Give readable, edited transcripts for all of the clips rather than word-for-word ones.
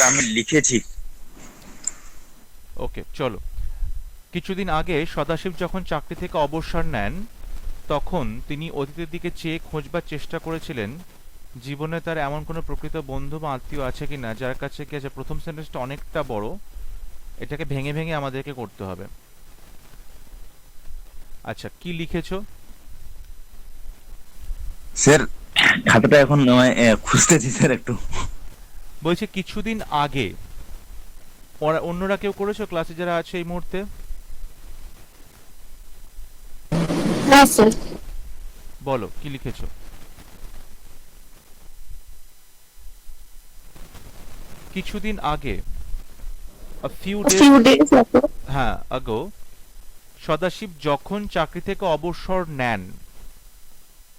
আমি লিখেছি। ওকে, চলো। কিছুদিন আগে সদাশিব যখন চাকরি থেকে অবসর নেন, তখন তিনি অতীতের দিকে চেয়ে খোঁজবার চেষ্টা করেছিলেন জীবনে তার এমন কোনো প্রকৃত বন্ধু বা আত্মীয় আছে কিনা যার কাছে কি আছে। প্রথম সেন্টেন্সটা অনেকটা বড়, এটাকে ভেঙে ভেঙে আমাদেরকে করতে হবে। আচ্ছা, কি লিখেছো? স্যার খাতাটা এখন খুঁজতেছি স্যার একটু। বলছে কিছুদিন আগে। ওরা অন্যরা কেউ করেছো ক্লাসে যারা আছে এই মুহূর্তে? হ্যাঁ স্যার। বলো কি লিখেছো। কিছুদিন আগে, a few days, few days ago হ্যাঁ ago, সদাশিব যখন চাকরি থেকে অবসর নেন,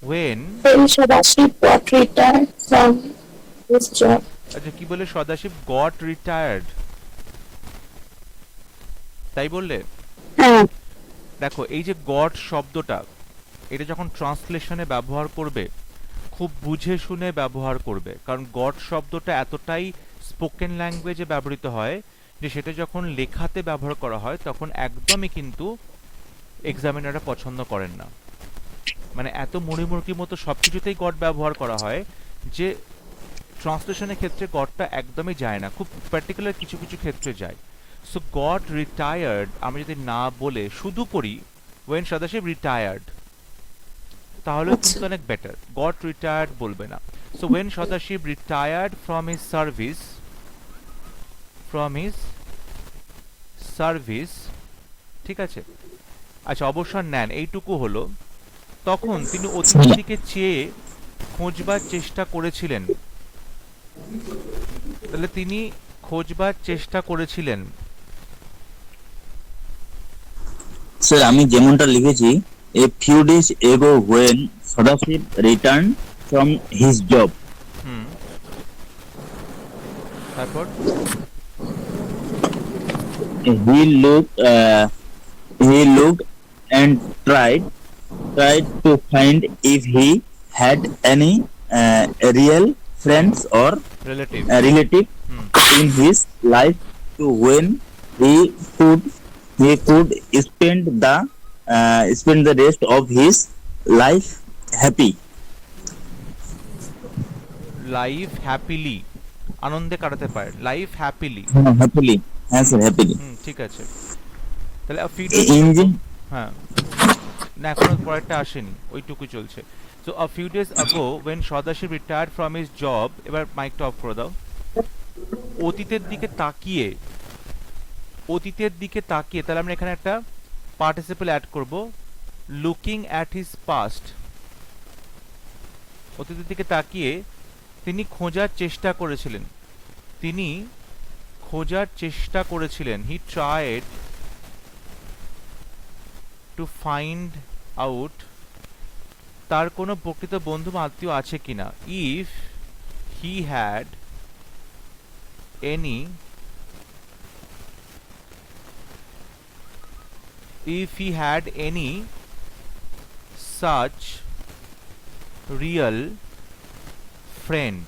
when, when Sadashiv got retired from his job. আচ্ছা কি বলে, সদাশিব গট রিটায়ার্ড, তাই বললে? হ্যাঁ দেখো এই যে গট শব্দটা, এটা যখন ট্রান্সলেশনে ব্যবহার করবে খুব বুঝে শুনে ব্যবহার করবে, কারণ গট শব্দটা এতটাই স্পোকেন ল্যাঙ্গুয়েজে ব্যবহৃত হয় যে সেটা যখন লেখাতে ব্যবহার করা হয় তখন একদমই কিন্তু এক্সামিনাররা পছন্দ করেন না। মানে এত মুড়িমুড়কির মতো সব কিছুতেই গট ব্যবহার করা হয় যে ট্রান্সলেশনের ক্ষেত্রে গটটা একদমই যায় না, খুব পার্টিকুলার কিছু কিছু ক্ষেত্রে যায়। সো গট রিটায়ার্ড আমি যদি না বলে শুধু করি ওয়েন সদাশিব রিটায়ার্ড, তাহলেও আচ্ছা কিন্তু অনেক বেটার। গট রিটায়ার্ড বলবে না। So when Sadashiv retired from his service, from his service, ঠিক আছে। আচ্ছা, অবসর নেন এইটুকু হলো। তখন তিনি অতীতের দিকে চেয়ে খোঁজবার চেষ্টা করেছিলেন। তাহলে তিনি খোঁজবার চেষ্টা করেছিলেন। স্যার আমি যেমনটা লিখেছি, a few days ago when Sadashiv return from his job, hmm, তারপর he look he looked and tried to find if he had any real friends or relative. relative hmm, in his life to when he could he could spend the rest of his life happy. Life happily, আনন্দে কাটাতে পারে, life happily. Happily, হ্যাঁ sir happily. হুম, ঠিক আছে। তাহলে a few days ago, Engine, হ্যাঁ, না এখনো পরেরটা আসেনি, ওইটুকু চলছে। So a few days ago when Sadashiv retired from his job, এবার মাইকটা অফ করে দাও। অতীতের দিকে তাকিয়ে, অতীতের দিকে তাকিয়ে, তাহলে আমরা এখানে একটা পার্টিসিপল অ্যাড করব, লুকিং অ্যাট হিজ পাস্ট। অতীতের দিকে তাকিয়ে তিনি খোঁজার চেষ্টা করেছিলেন, তিনি খোঁজার চেষ্টা করেছিলেন, he tried to find out, তার কোনো প্রকৃত বন্ধু বা আত্মীয় আছে কিনা। If he had any, if he had any such real friend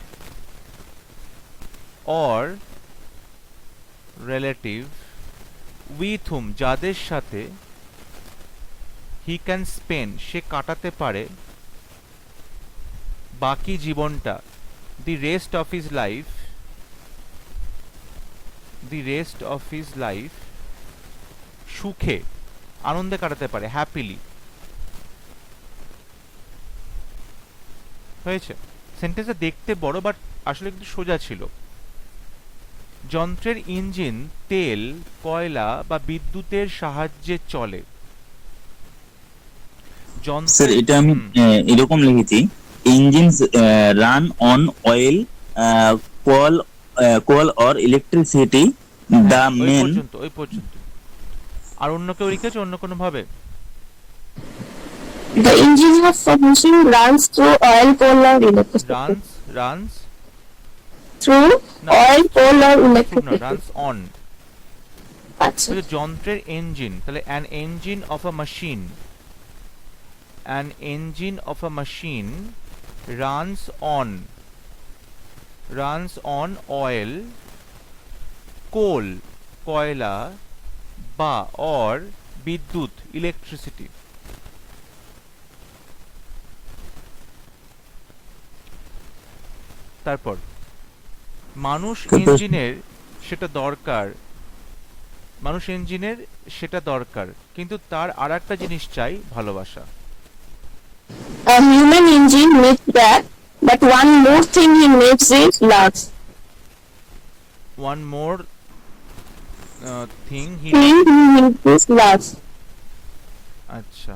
or relative with whom, যাদের সাথে he can spend, সে কাটাতে পারে বাকি জীবনটা, the rest of his life, the rest of his life, সুখে আনন্দে কাটাতে পারে, হ্যাপিলি। হয়েছে? সেন্টেন্সটা দেখতে বড় বাট আসলে কিন্তু সোজা ছিল। যন্ত্রের ইঞ্জিন তেল, কয়লা বা বিদ্যুতের সাহায্যে চলে। স্যার যন্ত্রের, এটা আমি এরকম লিখেছি, engines run on oil, কোয়াল কোয়াল or electricity, the ওই মেন। পর্যন্ত, ওই পর্যন্ত। আর অন্য কেউ লিখেছে অন্য কোনো ভাবে? the engine of a machine runs through oil coal or electricity runs, runs, through না oil coal or না, electricity রানস অন। আচ্ছা যন্ত্রের ইঞ্জিন, তাহলে an engine of a machine, an engine of a machine runs on, runs on oil কোল কয়লা বা or বিদ্যুৎ electricity. তারপর মানুষ ইঞ্জিনের সেটা দরকার, মানুষ ইঞ্জিনের সেটা দরকার, কিন্তু তার আর একটা জিনিস চাই, ভালোবাসা। A human engine needs that, but one more thing he needs is love. One more thing he. Thing he needs is love. আচ্ছা,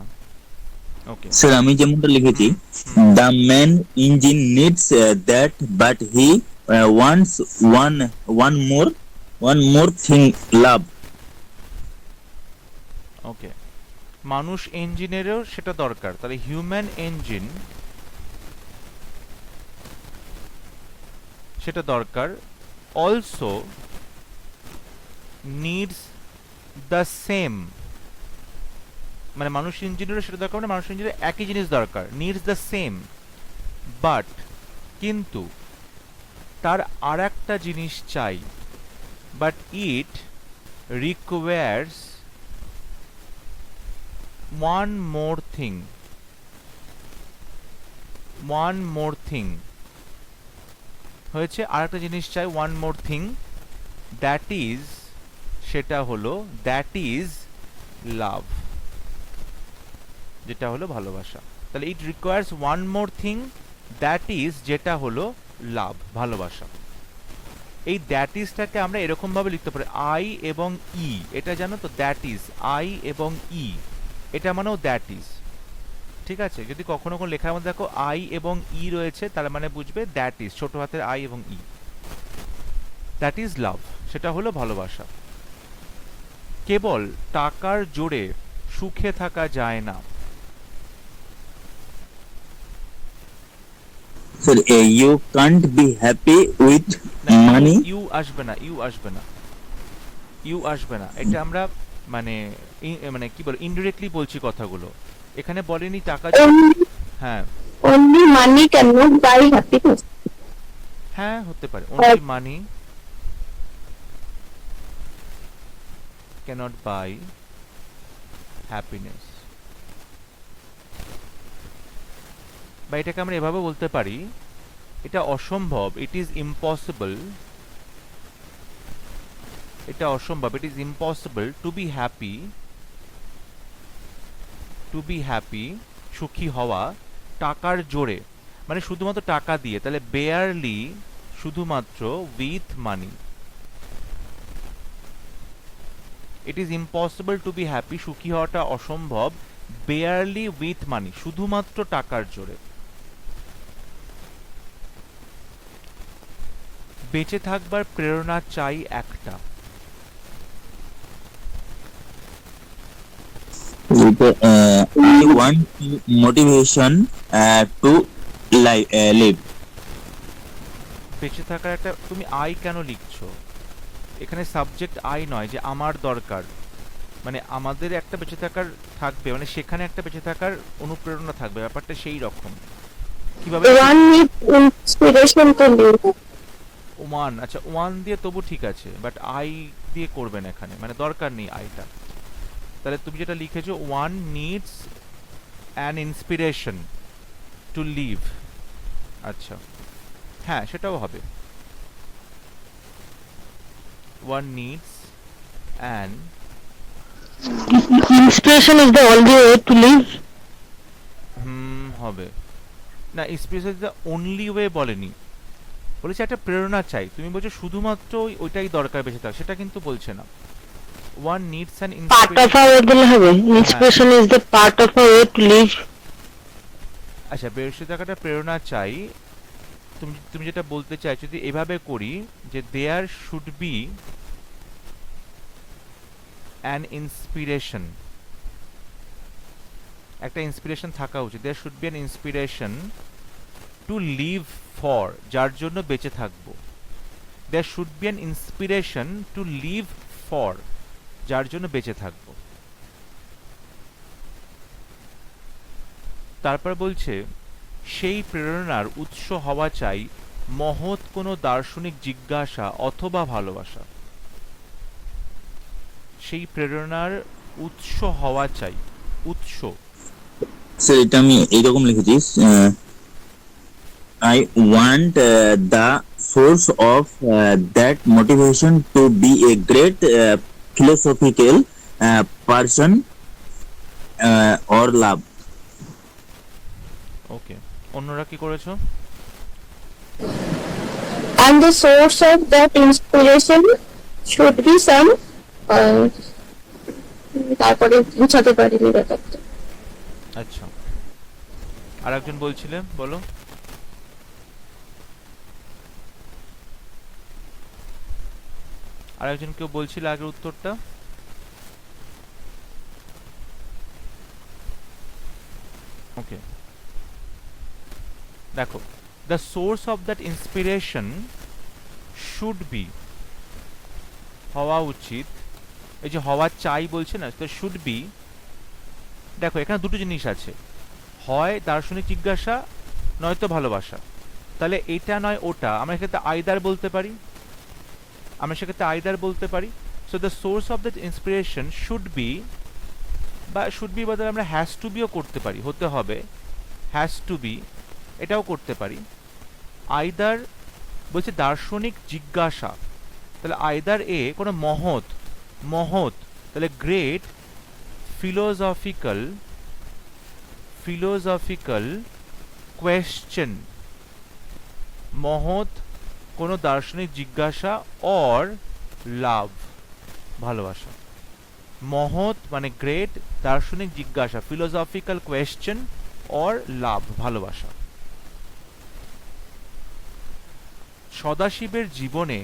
ওকে। স্যার আমি যেমনটা লিখেছি, the man engine needs that but he wants one more thing love. Okay, মানুষ ইঞ্জিনেরও সেটা দরকার, তাহলে human engine সেটা দরকার, অলসো নিডস দ্য সেম, মানে মানুষ ইঞ্জিনেরও সেটা দরকার, মানে মানুষ ইঞ্জিনের একই জিনিস দরকার, নিডস দ্য সেম, বাট কিন্তু তার আর একটা জিনিস চাই, but it requires one more thing, one more thing হয়েছে, আর একটা জিনিস চাই, one more thing, that is, সেটা হলো, দ্যাট ইজ লাভ, যেটা হলো ভালোবাসা। তাহলে it requires one more thing, that is, যেটা হলো লাভ, ভালোবাসা। এই দ্যাট ইজটাকে আমরা এরকম ভাবে লিখতে পারি, আই এবং ই, এটা জানো তো, দ্যাট ইজ, আই এবং ই, এটা মানেও দ্যাট ইজ, ঠিক আছে? যদি কখনো কোনো লেখার মধ্যে দেখো আই এবং ই রয়েছে, তার মানে বুঝবে দ্যাট ইজ, ছোট হাতের আই এবং ই, দ্যাট ইজ লাভ, সেটা হলো ভালোবাসা। কেবল টাকার জোরে সুখে থাকা যায় না। Sir you can't be happy with money. You আসবে না, ইউ আসবে না, ইউ আসবে না, এটা আমরা মানে মানে কি বল, ইনডিরেক্টলি বলছি কথাগুলো, এখানে বলেনি টাকা। হ্যাঁ Only money cannot buy happiness. হ্যাঁ, হতে পারে, only money cannot buy happiness, বা এটাকে আমরা এভাবে বলতে পারি, এটা অসম্ভব, ইট ইজ ইম্পসিবল, এটা অসম্ভব, it is impossible to be happy, to be happy, সুখী হওয়া, টাকার জোরে, মানে শুধুমাত্র টাকা দিয়ে, তাহলে বেয়ারলি, শুধুমাত্র, with money. It is impossible to be happy, সুখী হওয়াটা অসম্ভব, বেয়ারলি উইথ মানি, শুধুমাত্র টাকার জোরে। বেঁচে থাকবার প্রেরণা চাই একটা। I want motivation to live. বেঁচে থাকার একটা, তুমি আই কেন লিখছো? এখানে সাবজেক্ট আই নয় যে আমার দরকার, মানে আমাদের একটা বেঁচে থাকার থাকবে, মানে সেখানে একটা বেঁচে থাকার অনুপ্রেরণা থাকবে, ব্যাপারটা সেই রকম। কিভাবে? One needs inspiration to live. One, আচ্ছা ওয়ান দিয়ে তবু ঠিক আছে, বাট আই দিয়ে করবেন এখানে, মানে দরকার নেই আইটা। তাহলে তুমি যেটা লিখেছো, one needs an inspiration to live, আচ্ছা হ্যাঁ সেটাও হবে, one needs an Inspiration is the only way to live. হবে না, ইন্সপিরেশন দ্য অনলি ওয়ে বলেনি, বলেছে একটা প্রেরণা চাই, তুমি বলছো শুধুমাত্র ওইটাই দরকার বেঁচে থাকা, সেটা কিন্তু বলছে না। One needs an Part of inspiration, our way দিলে হবে। Inspiration is the part of our way to live. আচ্ছা বেঁচে থাকাটা প্রেরণা চাই, তুমি তুমি যেটা বলতে চাইছো, যদি এভাবে করি যে there should be an inspiration, একটা ইন্সপিরেশন থাকা উচিত, there should be an inspiration to live for, যার জন্য বেঁচে থাকবো, there should be an inspiration to live for, যার জন্য বেঁচে থাকবো। তারপর বলছে সেই প্রেরণার উৎস হওয়া চাই মহৎ কোনো দার্শনিক জিজ্ঞাসা অথবা ভালোবাসা। সেই প্রেরণার উৎস হওয়া চাই, উৎস। স্যার এটা আমি এইরকম লিখেছি, I want the source of that motivation to be a great philosophical person or love. ওকে, অন্যরা কি করেছো? And the source of that inspiration should be some তারপরে বুঝাতে পারিনি ব্যাপারটা। আচ্ছা, আর একজন বলছিলে, বলো। আর একজন কেউ বলছিল আগের উত্তরটা। ওকে, দেখো, the source of that inspiration should be, হওয়া উচিত, এই যে হওয়া চাই বলছে না, তো শুড বি। দেখো এখানে দুটো জিনিস আছে, হয় দার্শনিক জিজ্ঞাসা নয়তো ভালোবাসা। তাহলে এটা নয় ওটা, আমরা সেক্ষেত্রে আইদার বলতে পারি, আমরা সেক্ষেত্রে আইদার বলতে পারি। So the source of that inspiration should be, বা শুড বি বদলে আমরা হ্যাজ টু বিও করতে পারি, হতে হবে, হ্যাজ টু বি, এটাও করতে পারি। আইদার বলছে দার্শনিক জিজ্ঞাসা, তাহলে আইদার এ কোনো মহৎ, মহৎ, তাহলে গ্রেট ফিলোসফিক্যাল, ফিলোসফিক্যাল কোয়েশ্চেন, মহৎ কোনো দার্শনিক জিজ্ঞাসা, অর লাভ, ভালোবাসা। মহৎ মানে গ্রেট দার্শনিক জিজ্ঞাসা, ফিলোসফিক্যাল কোয়েশ্চেন, অর লাভ, ভালোবাসা। সদাশিবের জীবনে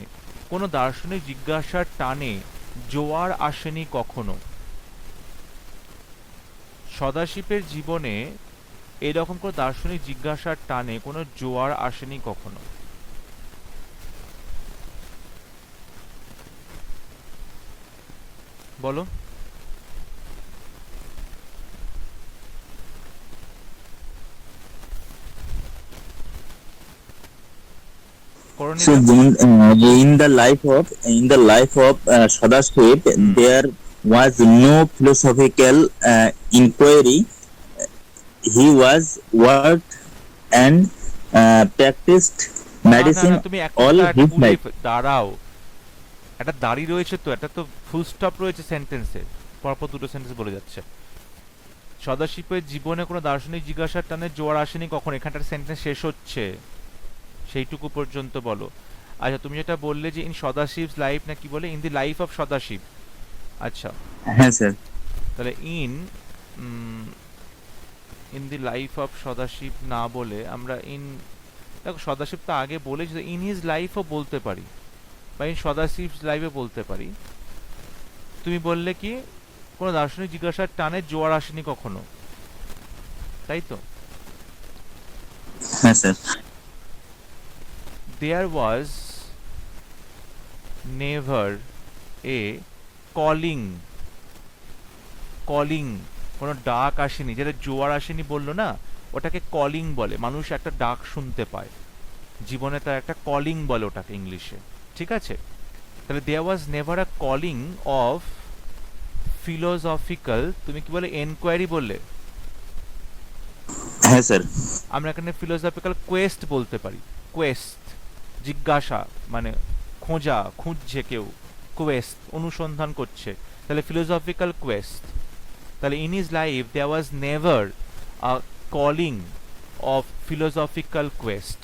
কোনো দার্শনিক জিজ্ঞাসার টানে জোয়ার আসেনি কখনো। সদাশিবের জীবনে এরকম কোনো দার্শনিক জিজ্ঞাসার টানে কোনো জোয়ার আসেনি কখনো। বলো। So in the life of Sadashiv, there was no philosophical inquiry. He was worked and practiced medicine তুমি all his life. দাঁড়াও, একটা দাড়ি রয়েছে তো, এটা তো ফুল স্টপ রয়েছে সেন্টেন্সে, পরপর দুটো সেন্টেন্স বলে যাচ্ছে। সদাশিবের জীবনে কোনো দার্শনিক জিজ্ঞাসার টানে জোয়ার আসেনি কখন, এখানটার সেন্টেন্স শেষ হচ্ছে, সেইটুকু পর্যন্ত বলো। আচ্ছা, তুমি যেটা বললে যে ইন সদাশিবস লাইফ, না কি বলে, in the life of Sadashiv. আচ্ছা, হ্যাঁ স্যার। তাহলে in the life of Sadashiv না বলে আমরা ইন, দেখো সদাশিব তো আগে বলেছি, ইন হিজ লাইফও বলতে পারি, বা ইন সদাশিবস লাইফে বলতে পারি। তুমি বললে কি কোনো দার্শনিক জিজ্ঞাসার টানে জোয়ার আসেনি কখনো, তাই তো? হ্যাঁ sir. There was never a calling, calling, কোনো ডাক আসেনি, যেটা জোয়ার আসেনি বললো না, ওটাকে কলিং বলে। মানুষ একটা ডাক শুনতে পায় জীবনে, তার একটা কলিং বলে ওটাকে ইংলিশে, ঠিক আছে? তাহলে there was never a calling of philosophical, তুমি কি বলে, এনকোয়ারি বললে? হ্যাঁ স্যার। আমরা এখানে ফিলোসফিক্যাল কোয়েস্ট বলতে পারি, কোয়েস্ট, জিজ্ঞাসা মানে খোঁজা, খুঁজছে কেউ, কোয়েস্ট অনুসন্ধান করছে, তাহলে ফিলোসফিক্যাল কোয়েস্ট। তাহলে in his life there was never a calling of philosophical quest,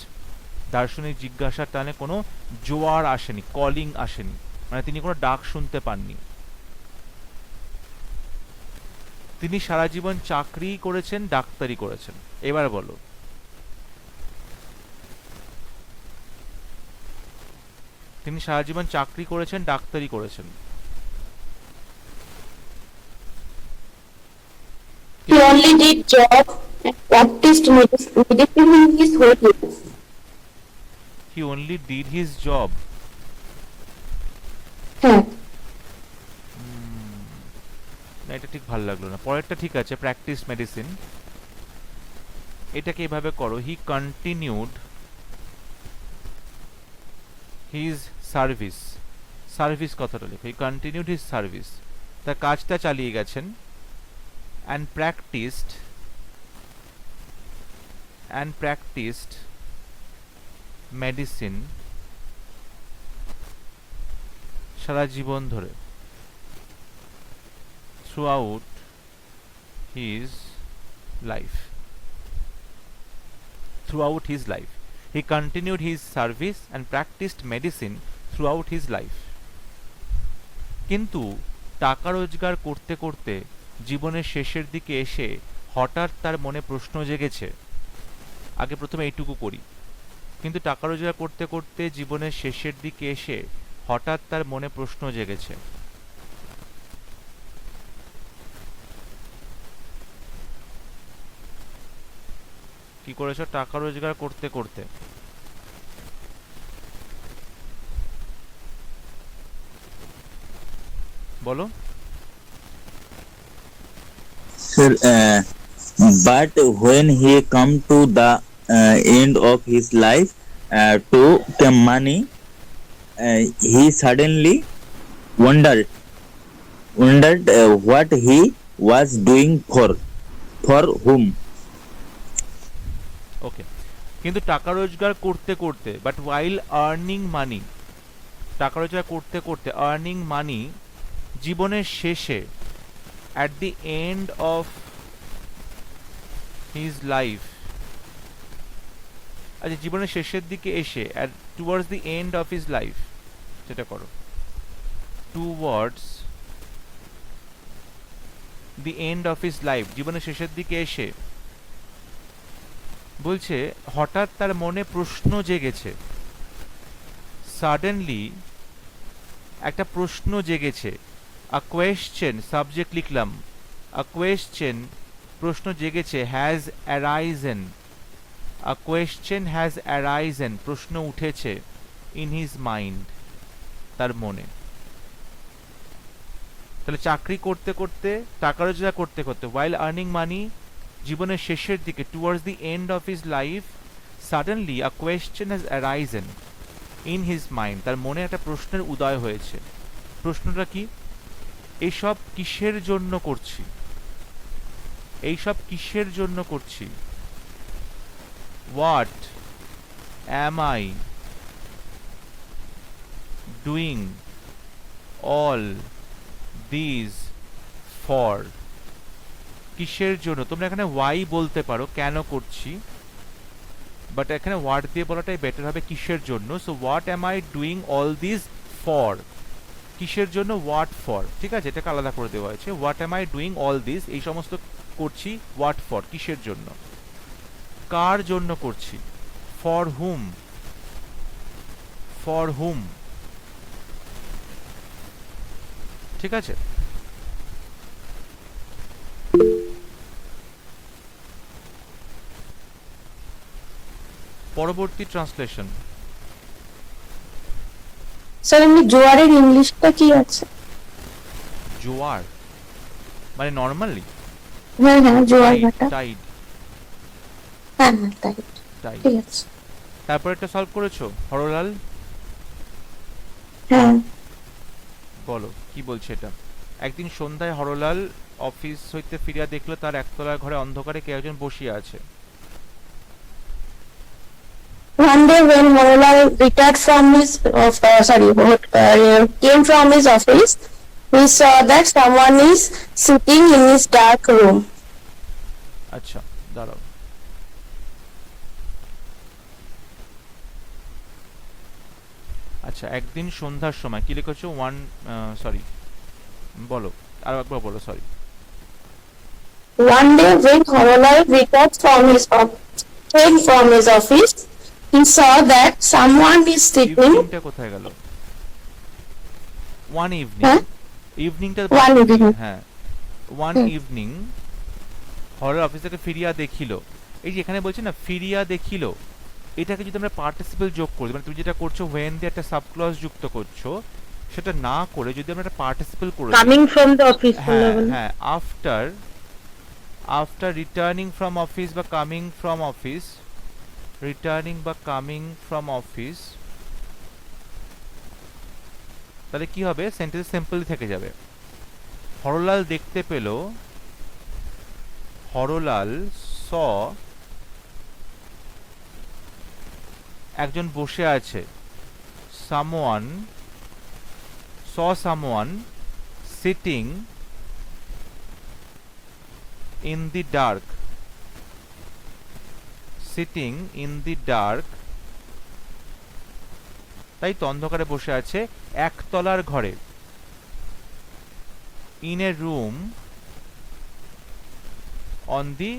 দার্শনিক জিজ্ঞাসার টানে কোনো জোয়ার আসেনি, কলিং আসেনি, মানে তিনি কোনো ডাক শুনতে পাননি। তিনি সারা জীবন চাকরি করেছেন, ডাক্তারি করেছেন। এবার বলো। তিনি সারা জীবন চাকরি করেছেন, ডাক্তারি করেছেন। He only did job and practiced medicine in his whole life. He only did his job. হ্যাঁ। না, এটা ঠিক ভালো লাগলো না। পরেরটা ঠিক আছে, প্র্যাকটিস মেডিসিন, এটাকে এভাবে করো, হি কন্টিনিউড হিজ সার্ভিস, সার্ভিস কথাটা লেখো, হি কন্টিনিউড হিজ সার্ভিস। তার কাজটা চালিয়ে গেছেন and practiced medicine সারা জীবন ধরে throughout his life. He continued his service and practiced medicine throughout his life. কিন্তু টাকা রোজগার করতে করতে জীবনের শেষের দিকে এসে হঠাৎ তার মনে প্রশ্ন জেগেছে। আগে প্রথমে এইটুকু করি। কিন্তু টাকা রোজগার করতে করতে জীবনের শেষের দিকে এসে হঠাৎ তার মনে প্রশ্ন জেগেছে। কি করেছো? টাকা রোজগার করতে করতে। বলো। Sir, but when he come to the end of his life to the money, he suddenly wondered what he was doing for whom. ওকে, কিন্তু টাকা রোজগার করতে করতে, বাট while earning money, টাকা রোজগার করতে করতে earning money, জীবনের শেষে at the end of his life, আচ্ছা জীবনের শেষের দিকে এসে at towards the end of his life, সেটা করো, towards the end of his life, জীবনের শেষের দিকে এসে বলছে হঠাৎ তার মনে প্রশ্ন জেগেছে। সাডেনলি একটা প্রশ্ন জেগেছে। আ কোয়েশ্চেন, সাবজেক্ট লিখলাম, আ কোয়েশ্চেন, প্রশ্ন জেগেছে, হ্যাজ অ্যারাইজেন, আ কোয়েশ্চেন হ্যাজ অ্যারাইজেন, প্রশ্ন উঠেছে, ইন হিজ মাইন্ড, তার মনে। তাহলে চাকরি করতে করতে, টাকা রোজগার করতে করতে, while earning money, জীবনের শেষের দিকে, towards the end of his life, suddenly a question has arisen in his mind, তার মনে একটা প্রশ্নের উদয় হয়েছে। প্রশ্নটা কি? এইসব কিসের জন্য করছি? এইসব কিসের জন্য করছি? What am I doing all these for? কিসের জন্য? তোমরা এখানে ওয়াই বলতে পারো, কেন করছি, বাট এখানে হোয়াট দিয়ে বলাটাই বেটার হবে, কিসের জন্য। So what M I doing all this for, কিসের জন্য, হোয়াট ফর, ঠিক আছে, এটাকে আলাদা করে দেওয়া হয়েছে। What M I doing all this, এই সমস্ত করছি, হোয়াট ফর, কিসের জন্য, কার জন্য করছি, ফর হুম, ফর হুম, ঠিক আছে। পরবর্তী ট্রান্সলেশন। স্যার এমনি জোয়ারের ইংলিশটা কি আছে? জোয়ার মানে নরমালি হ্যাঁ হ্যাঁ, জোয়ার ভাটা। টাইড, হ্যাঁ হ্যাঁ, তাই, টাইড। ঠিক আছে। তারপর একটা সলভ করেছো হরলাল? হ্যাঁ, বলো কি বলছে এটা। একদিন সন্ধ্যায় হরলাল অফিস হইতে ফিরিয়া দেখলো তার একতলার ঘরে অন্ধকারে কে একজন বসিয়া আছে। one day when Morilal retired from his came from his office, he saw that someone is sitting in his dark room. আচ্ছা দাঁড়াও, আচ্ছা একদিন সন্ধ্যার সময় কি লিখেছো? বলো আর একবার বলো, sorry. One day when Morilal came from his office, he saw that someone is sitting. ইভিনিংটা কোথায় গেল? ওয়ান ইভিনিং, হ্যাঁ? ইভিনিংটা One evening. হ্যাঁ, ওয়ান ইভিনিং হরর অফিস থেকে ফিরিয়া দেখিল। এই যে এখানে বলছে না ফিরিয়া দেখিল, এটাকে যদি আমরা পার্টিসিপল যোগ করি, মানে তুমি যেটা করছো when দিয়ে একটা সাবক্লজ যুক্ত করছো, সেটা না করে যদি আমরা একটা পার্টিসিপল করে দিই, Coming from the office হ্যাঁ level. হ্যাঁ, আফটার রিটার্নিং ফ্রম অফিস বা কামিং ফ্রম অফিস, রিটার্নিং বা কামিং ফ্রম অফিস, তাহলে কি হবে? সেন্টেন্স সিম্পলি থেকে যাবে। হরলাল দেখতে পেল, হরলাল স একজন বসে আছে, সামওয়ান স someone sitting in the dark, sitting in the dark, তাই তো অন্ধকারে বসে আছে একতলার ঘরে, in a room on the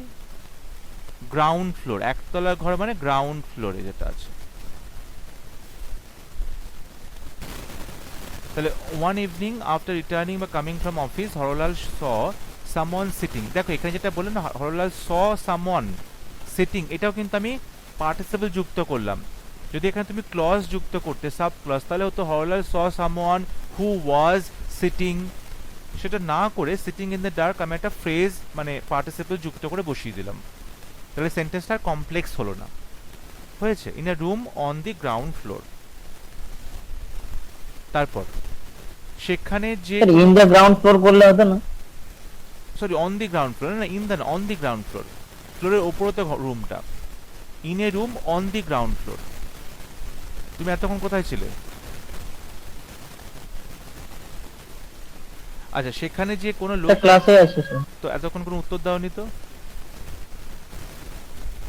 ground floor, একতলার ঘর মানে গ্রাউন্ড ফ্লোরে যেটা আছে। তাহলে ওয়ান ইভিনিং আফটার রিটার্নিং বা কামিং ফ্রম অফিস হরলাল স সামওয়ান সিটিং, দেখো এখানে যেটা বললেন না হরলাল স সামওয়ান সিটিং, এটাও কিন্তু আমি পার্টিসিপল যুক্ত করলাম। যদি এখানে তুমি ক্লজ যুক্ত করতে সাব ক্লজ, তাহলে হতো হরলাল স সামওয়ান হু ওয়াজ সিটিং, সেটা না করে সিটিং ইন দ্য ডার্ক আমি একটা ফ্রেজ মানে পার্টিসিপল যুক্ত করে বসিয়ে দিলাম, তাহলে সেন্টেন্সটা কমপ্লেক্স হলো না, হয়েছে। In a room on the ground floor. তারপর সেখানে যে ইন দ্য গ্রাউন্ড ফ্লোর করলে হতো না? Sorry on the ground floor না, in the on the ground floor, ফ্লোরের ওপরে তো রুমটা, in a room on the ground floor. তুমি এতক্ষণ কোথায় ছিলে? আচ্ছা সেখানে যে কোনো লোক, ক্লাসে আছে স্যার। তো এতক্ষণ কোনো উত্তর দাওনি তো?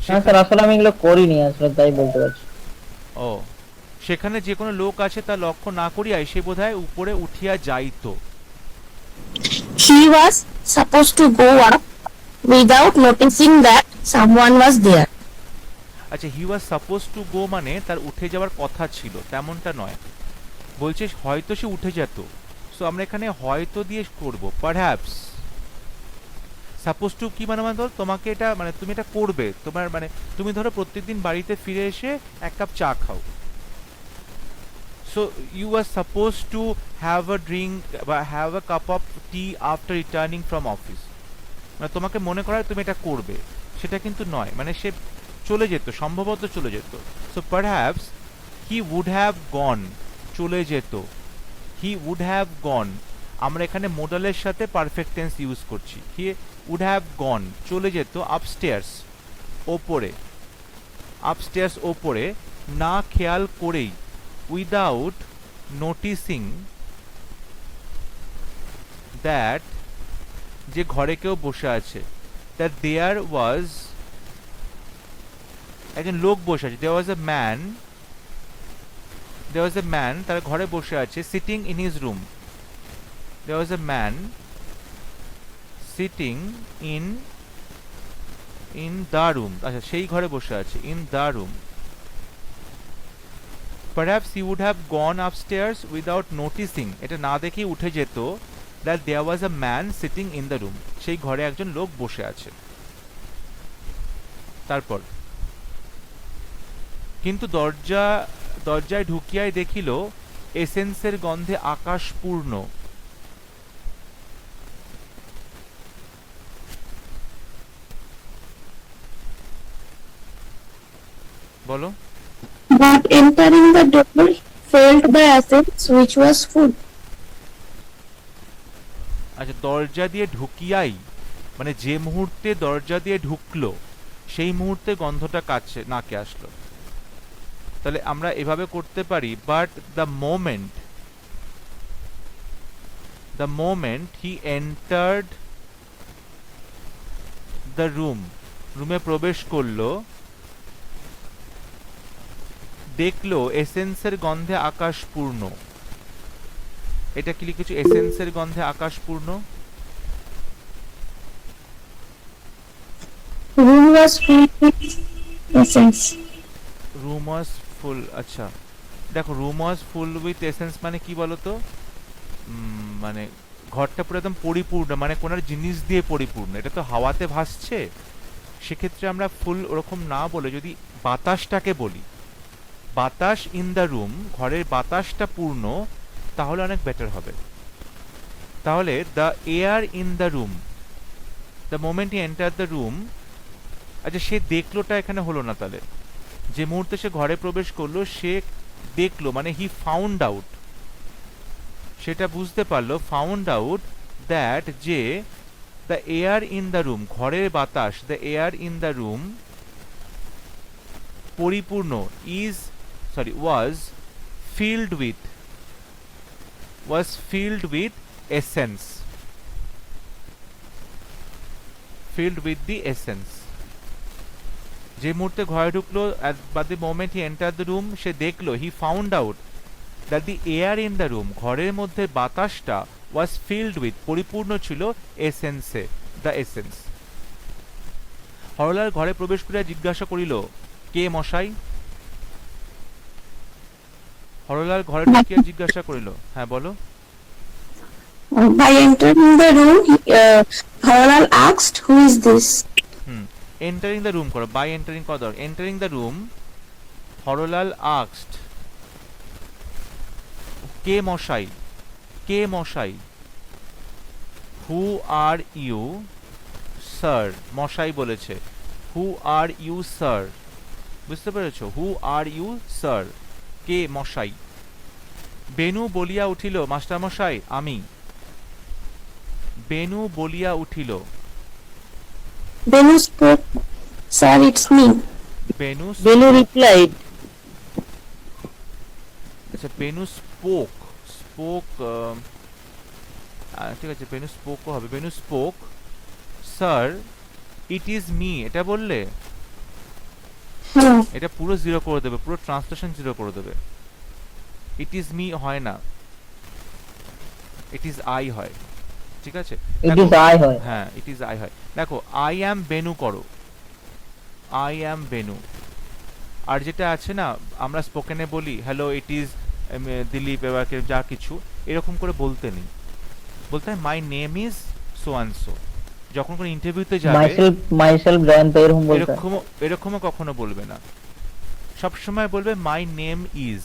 হ্যাঁ স্যার, আসলে আমি এগুলো করিনি আসলে, তাই বলতে পারছি। ও, সেখানে যে কোনো লোক আছে তা লক্ষ্য না করিয়া সে বোধহয় উপরে উঠিয়া যাইতো। He was supposed to go up without noticing that someone was there. আচ্ছা হি ওয়াজ সাপোজ টু গো মানে তার উঠে যাওয়ার কথা ছিল তেমনটা নয়, বলছে হয়তো সে উঠে যেত। সো আমরা এখানে হয়তো দিয়ে করব পারহ্যাপস। সাপোজ টু কি মানে মানে ধরো তোমাকে এটা মানে তুমি এটা করবে, তোমার মানে তুমি ধরো প্রত্যেকদিন বাড়িতে ফিরে এসে এক কাপ চা খাও, so you are suppose to have a drink বা have a cup of tea after returning from office, মানে তোমাকে মনে করা হয় তুমি এটা করবে, সেটা কিন্তু নয়, মানে সে চলে যেত, সম্ভবত চলে যেত। So perhaps he would have gone, চলে যেত, হি উড হ্যাভ গন, আমরা এখানে মোডালের সাথে পারফেক্ট টেন্স ইউজ করছি। হি উড হ্যাভ গন, চলে যেত আপস্টেয়ার্স, ওপরে, আপস্টেয়ার্স ওপরে, না খেয়াল করেই, উইদাউট নোটিসিং দ্যাট, যে ঘরে কেউ বসে আছে, দ্যাট দেয়ার ওয়াজ, একজন লোক বসে আছে, দেয়ার was a man, there was a man, তার ঘরে বসে আছে, sitting in his room, there was a man sitting in the room, আচ্ছা সেই ঘরে বসে আছে, in the room. Perhaps he would have gone upstairs without noticing, এটা না দেখেই উঠে যেত, that there was a man sitting in the room, সেই ঘরে একজন লোক বসে আছে। তারপর কিন্তু দরজায় ঢুকিয়াই দেখিল এসেন্সের গন্ধে আকাশ পূর্ণ, বলো। But entering the door, felt the essence which was full. আচ্ছা দরজা দিয়ে ঢুকিয়াই মানে যে মুহূর্তে দরজা দিয়ে ঢুকলো সেই মুহূর্তে গন্ধটা কাছে নাকে আসলো, তাহলে আমরা এভাবে করতে পারি, but the moment he entered the room, রুমে প্রবেশ করলো, দেখলো এসেন্সের গন্ধে আকাশ পূর্ণ, এটা কি লিখেছো? এসেন্সের গন্ধে আকাশ পূর্ণ, Room was full with essence. Room was full, আচ্ছা দেখো room was full with essence মানে কি বলতো, মানে ঘরটা পুরো একদম পরিপূর্ণ, মানে কোন জিনিস দিয়ে পরিপূর্ণ, এটা তো হাওয়াতে ভাসছে, সেক্ষেত্রে আমরা ফুল ওরকম না বলে যদি বাতাসটাকে বলি, বাতাস ইন দ্য রুম, ঘরের বাতাসটা পূর্ণ, তাহলে অনেক বেটার হবে। তাহলে the air in the room, the moment he enter the room, আচ্ছা সে দেখলোটা এখানে হলো না, তাহলে যে মুহূর্তে সে ঘরে প্রবেশ করলো সে দেখলো মানে হি ফাউন্ড আউট, সেটা বুঝতে পারলো, ফাউন্ড আউট দ্যাট যে the air in the room, ঘরের বাতাস, the air in the room পরিপূর্ণ, was filled with essence, filled with the essence. যে মুহূর্তে ঘরে ঢুকলো, but the moment he enter the room, সে দেখলো, he found out that the air in the room, ঘরের মধ্যে বাতাসটা ওয়াজ ফিল্ড উইথ, পরিপূর্ণ ছিল এসেন্সে, দ্য এসেন্স। হরলাল ঘরে প্রবেশ করিয়া জিজ্ঞাসা করিল, কে মশাই? হরলাল ঘরে ঢুকিয়া জিজ্ঞাসা করিল, হ্যাঁ বলো। By entering the room, Haralal asked, "Who is this?" Entering the room করো, বাই এন্টারিং কদর, entering the room Haralal asked, কে মশাই, কে মশাই? হু আর ইউ স্যার, মশাই বলেছে, হু আর ইউ স্যার, বুঝতে পেরেছো? হু আর ইউ স্যার, কে মশাই? বেনু বলিয়া উঠিল, মাস্টার মশাই আমি। বেনু বলিয়া উঠিল, Benu spoke, "Sir, it's me." Benu Benu replied, আচ্ছা বেনু স্পোক, ঠিক আছে, বেনু স্পোকও হবে, Benu spoke, sir it is me, এটা বললে Hmm. এটা পুরো জিরো করে দেবে, পুরো ট্রান্সলেশন জিরো করে দেবে। ইট ইজ মি হয় না, ইট ইজ আই হয়, ঠিক আছে? It is I হয়। হ্যাঁ, ইট ইজ আই হয়। দেখো, আই অ্যাম বেনু করো, আই অ্যাম বেনু। আর যেটা আছে না, আমরা স্পোকেনে বলি হ্যালো ইট ইজ দিলীপ, এবার যা কিছু এরকম করে বলতে নেই, বলতে হয় my name is so and so. যখন কোনো ইন্টারভিউতে যাবে myself জয়ন্ত এরকম বলতে হয়। এরকমও কখনো বলবে না, সবসময় বলবে মাই নেম ইজ।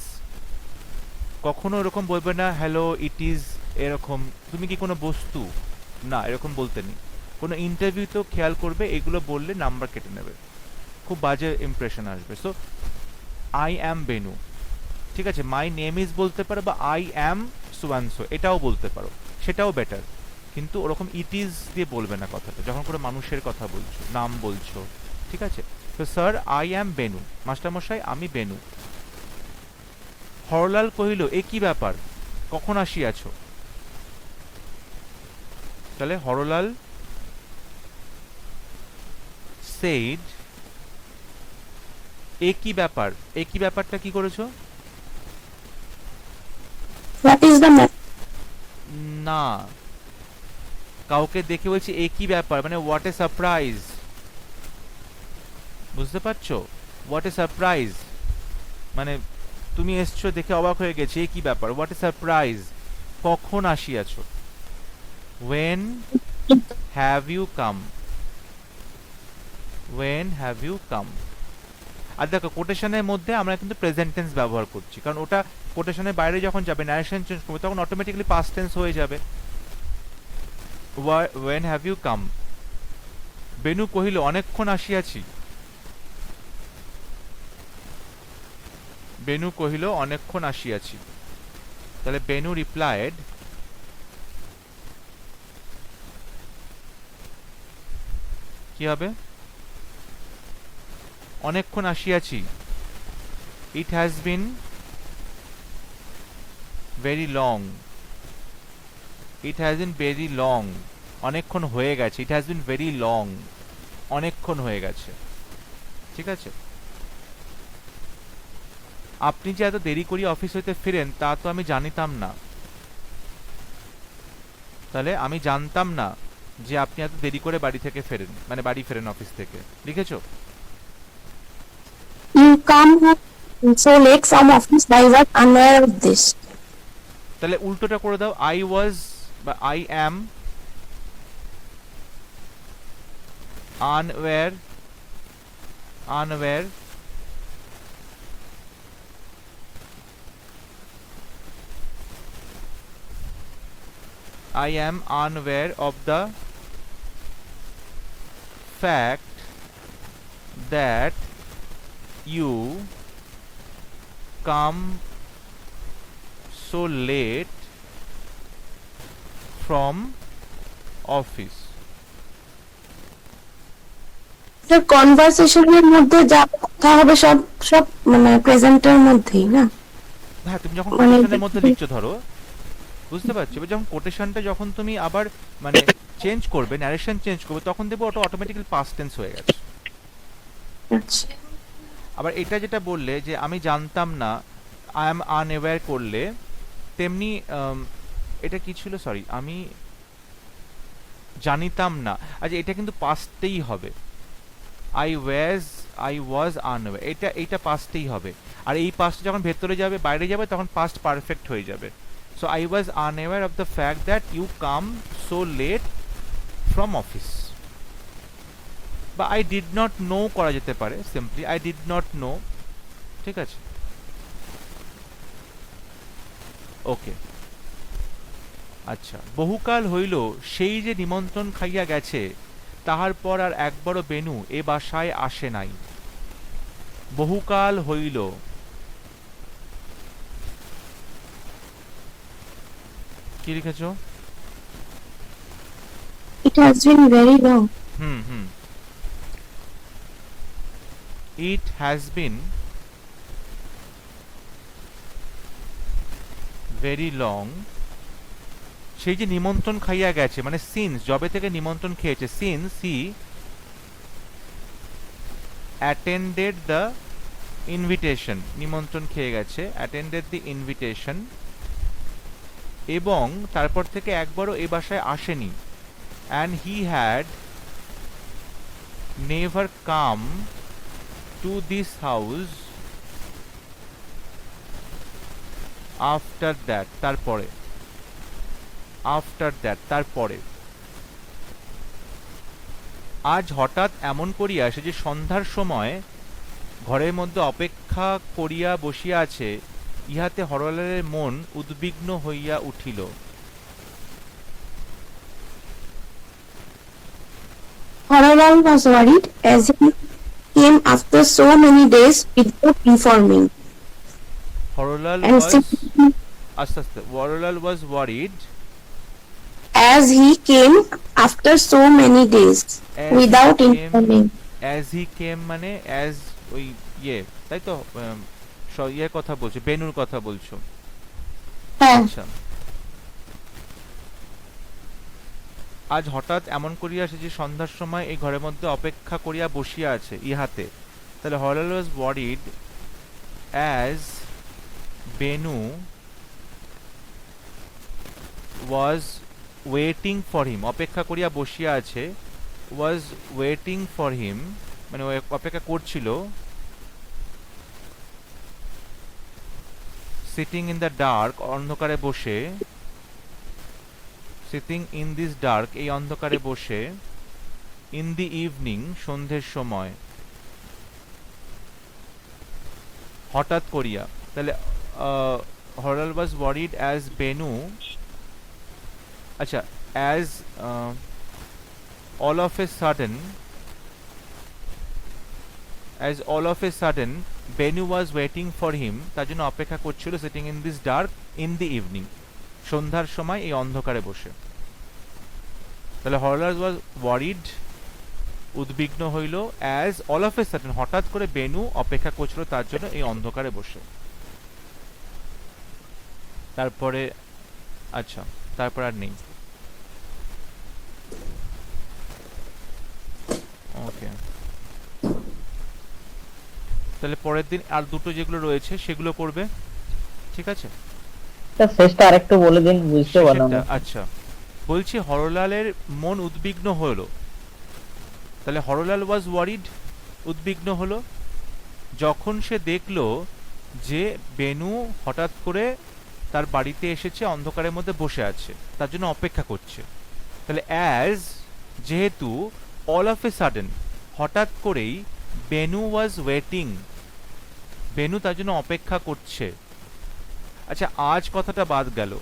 কখনো এরকম বলবে না হ্যালো ইট ইজ এরকম, তুমি কি কোনো বস্তু, না এরকম বলতে নেই। কোনো ইন্টারভিউতেও খেয়াল করবে, এগুলো বললে নাম্বার কেটে নেবে, খুব বাজে ইমপ্রেশন আসবে। সো আই অ্যাম বেনু, ঠিক আছে? মাই নেম ইজ বলতে পারো, বা I am so and so এটাও বলতে পারো, সেটাও বেটার। কিন্তু ওরকম ইট ইজ দিয়ে বলবে না কথাটা, যখন কোনো মানুষের কথা বলছো, নাম বলছো, ঠিক আছে? তো স্যার আই অ্যাম বেনু, মাস্টারমশাই আমি বেনু। হরলাল কহিল, এ কি ব্যাপার, কখন আসিয়াছ? তাহলে হরলাল said, এ কি ব্যাপার, এ কি ব্যাপারটা কি করেছো? What is the matter? না, কাউকে দেখে বলছি এ কি ব্যাপার, মানে হোয়াট এ সারপ্রাইজ, বুঝতে পারছো? হোয়াট এ সারপ্রাইজ মানে তুমি এসছো দেখে অবাক হয়ে গেছে, এ কি ব্যাপার, হোয়াট এ সারপ্রাইজ, কখন আসিয়াছো? when have you come, when have you come। আর দেখো, কোটেশনের মধ্যে আমরা কিন্তু প্রেজেন্ট টেন্স ব্যবহার করছি, কারণ ওটা কোটেশনের বাইরে যখন যাবে, ন্যারেশন চেঞ্জ করবে, তখন অটোমেটিক্যালি পাস্ট টেন্স হয়ে যাবে। when have you come। Benu কহিল, অনেকক্ষণ আসিয়াছি। বেনু কহিল, অনেকক্ষণ আসিয়াছি। তাহলে বেনু রিপ্লাইড, কি হবে? অনেকক্ষণ আসিয়াছি, it has been very long, it has been very long, অনেকক্ষণ হয়ে গেছে, it has been very long, অনেকক্ষণ হয়ে গেছে, ঠিক আছে? আপনি যে এত দেরি করে অফিস হইতে ফিরেন তা তো আমি জানিতাম না। তাহলে আমি জানতাম না যে আপনি এত দেরি করে বাড়ি থেকে ফেরেন, মানে বাড়ি ফেরেন অফিস থেকে, লিখেছো? You come home so late from office. I was unaware of this. তাহলে উল্টোটা করে দাও, আই ওয়াজ বা I am unaware, unaware I am unaware of the fact that you come so late from office. Sir কনভারসেশনের মধ্যে যা কথা হবে সব সব মানে প্রেজেন্টের মধ্যেই না? হ্যাঁ, তুমি যখন মানে কোটেশনের মধ্যে লিখছো ধরো, বুঝতে পারছো, এবার যখন কোটেশনটা যখন তুমি আবার মানে চেঞ্জ করবে, ন্যারেশন চেঞ্জ করবে, তখন দেখবে ওটা অটোমেটিক্যালি পাস্ট টেন্স হয়ে গেছে। আচ্ছা আবার এটা যেটা বললে যে আমি জানতাম না, আই এম আনঅ্যাওয়্যার করলে, তেমনি এটা কি ছিল, সরি, আমি জানিতাম না, আচ্ছা এটা কিন্তু পাস্টেই হবে। আই ওয়াজ আনঅ্যাওয়্যার, এইটা পাস্টেই হবে। আর এই পাস্ট যখন ভেতরে যাবে, বাইরে যাবে, তখন পাস্ট পারফেক্ট হয়ে যাবে। So I was unaware of the fact that you come so late from office. বা আই ডিড নট নো করা যেতে পারে, simply I did not know. ঠিক আছে, ওকে। আচ্ছা, বহুকাল হইল সেই যে নিমন্ত্রণ খাইয়া গেছে, তাহার পর আর একবারও বেনু এ বাসায় আসে নাই। বহুকাল হইল, কি লিখেছ? it has been very long. Hmm, it has been very long. সেই যে নিমন্ত্রণ খাইয়া গেছে মানে সিন্স, যবে থেকে নিমন্ত্রণ খেয়েছে, since he attended the invitation, নিমন্ত্রণ খেয়ে গেছে, অ্যাটেন্ডেড দি ইনভিটেশন, এবং তারপর থেকে একবারও এ বাসায় আসেনি। And he had never come to this house after that, তারপরে, আফটার দ্যাট, তারপরে। আজ হঠাৎ এমন করিয়া সে যে সন্ধ্যার সময় ঘরের মধ্যে অপেক্ষা করিয়া বসিয়া আছে, ইহাতে হরলালের মন উদ্বিগ্ন হইয়া উঠিল। Horrorlal was worried as he came after so many days without informing. Harlal And was, simply আস্তে আস্তে, Haralal was worried as he came after so many days without informing. As he came মানে অ্যাজ, ওই ইয়ে, তাই তো, ইয়ের কথা বলছো, বেনুর কথা বলছো। হ্যাঁ আচ্ছা, আজ হঠাৎ এমন করিয়া সে যে সন্ধ্যার সময় এই ঘরের মধ্যে অপেক্ষা করিয়া বসিয়া আছে, ইহাতে, তাহলে Haralal was worried as Benu was waiting for him, অপেক্ষা করিয়া বসিয়া আছে, ওয়াজ ওয়েটিং ফর হিম মানে ও অপেক্ষা করছিল, সিটিং ইন দ্য ডার্ক, অন্ধকারে বসে, সিটিং ইন দিস ডার্ক, এই অন্ধকারে বসে, ইন দি ইভিনিং, সন্ধ্যের সময়, হঠাৎ করিয়া, তাহলে Haralal was worried as Benu, আচ্ছা, as all of a sudden, as all of a sudden Benu was waiting for him, তার জন্য অপেক্ষা করছিল, sitting in this dark in the evening, সন্ধ্যার সময় এই অন্ধকারে বসে। তাহলে হরলাল was worried, উদ্বিগ্ন হইল, as all of a sudden, হঠাৎ করে বেনু অপেক্ষা করছিল তার জন্য এই অন্ধকারে বসে। তারপরে, আচ্ছা, তারপর আর নেই। ওকে, তাহলে পরের দিন আর দুটো যেগুলো রয়েছে সেগুলো করবে, ঠিক আছে? স্যার শেষটা আরেকটু বলে দিন, বুঝতে পারলাম না। আচ্ছা, বলছি হরলালের মন উদ্বিগ্ন হলো, তাহলে হরলাল ওয়াজ ওয়ারিড, উদ্বিগ্ন হলো যখন সে দেখলো যে বেনু হঠাৎ করে তার বাড়িতে এসেছে, অন্ধকারের মধ্যে বসে আছে, তার জন্য অপেক্ষা করছে। তাহলে অ্যাজ, যেহেতু, অল অফ এ সাডেন, হঠাৎ করেই, বেনু ওয়াজ ওয়েটিং, বেনু তার জন্য অপেক্ষা করছে। আচ্ছা, আজ কথাটা বাদ গেল,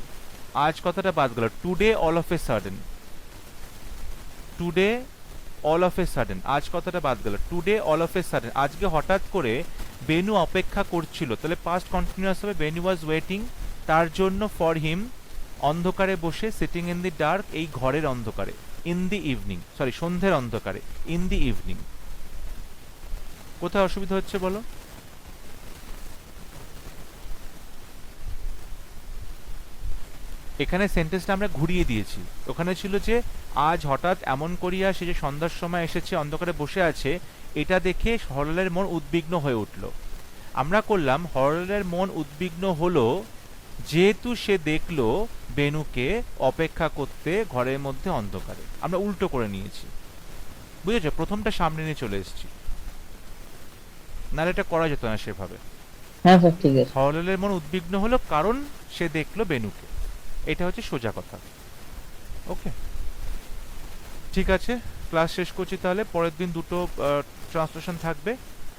আজ কথাটা বাদ গেল, today all of a sudden, today all of a sudden, আজ কথাটা বাদ গেল, today all of a sudden, আজকে হঠাৎ করে বেনু অপেক্ষা করছিল, তাহলে পাস্ট কন্টিনিউয়াস হবে, বেনু ওয়াজ ওয়েটিং, তার জন্য, ফর হিম, অন্ধকারে বসে, সিটিং ইন দি ডার্ক, এই ঘরের অন্ধকারে, ইন দি ইভিনিং, সরি সন্ধ্যের অন্ধকারে, ইন দি ইভিনিং। কোথায় অসুবিধা হচ্ছে বলো? এখানে সেন্টেন্সটা আমরা ঘুরিয়ে দিয়েছি। ওখানে ছিল যে আজ হঠাৎ এমন করিয়া সে যে সন্ধ্যার সময় এসেছে, অন্ধকারে বসে আছে, এটা দেখে হরলালের মন উদ্বিগ্ন হয়ে উঠল। আমরা করলাম হরলালের মন উদ্বিগ্ন হলো যেহেতু সে দেখলো বেনুকে অপেক্ষা করতে ঘরের মধ্যে অন্ধকারে। আমরা উল্টো করে নিয়েছি, বুঝেছো? প্রথমটা সামনে নিয়ে চলে এসেছি, নাহলে এটা করা যেত না সেভাবে। হ্যাঁ স্যার ঠিক আছে। হরলালের মন উদ্বিগ্ন হলো কারণ সে দেখলো বেনুকে, এটা হচ্ছে সোজা কথা। ওকে, ঠিক আছে, ক্লাস শেষ করছি তাহলে। পরের দিন দুটো ট্রান্সলেশন থাকবে,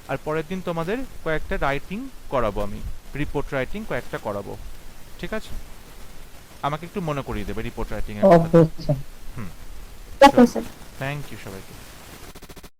আর পরের দিন তোমাদের কয়েকটা রাইটিং করাবো, আমি রিপোর্ট রাইটিং কয়েকটা করাবো, ঠিক আছে? আমাকে একটু মনে করিয়ে দেবে রিপোর্ট রাইটিং এর কথা। Okay sir. Okay, sir. Thank you সবাইকে।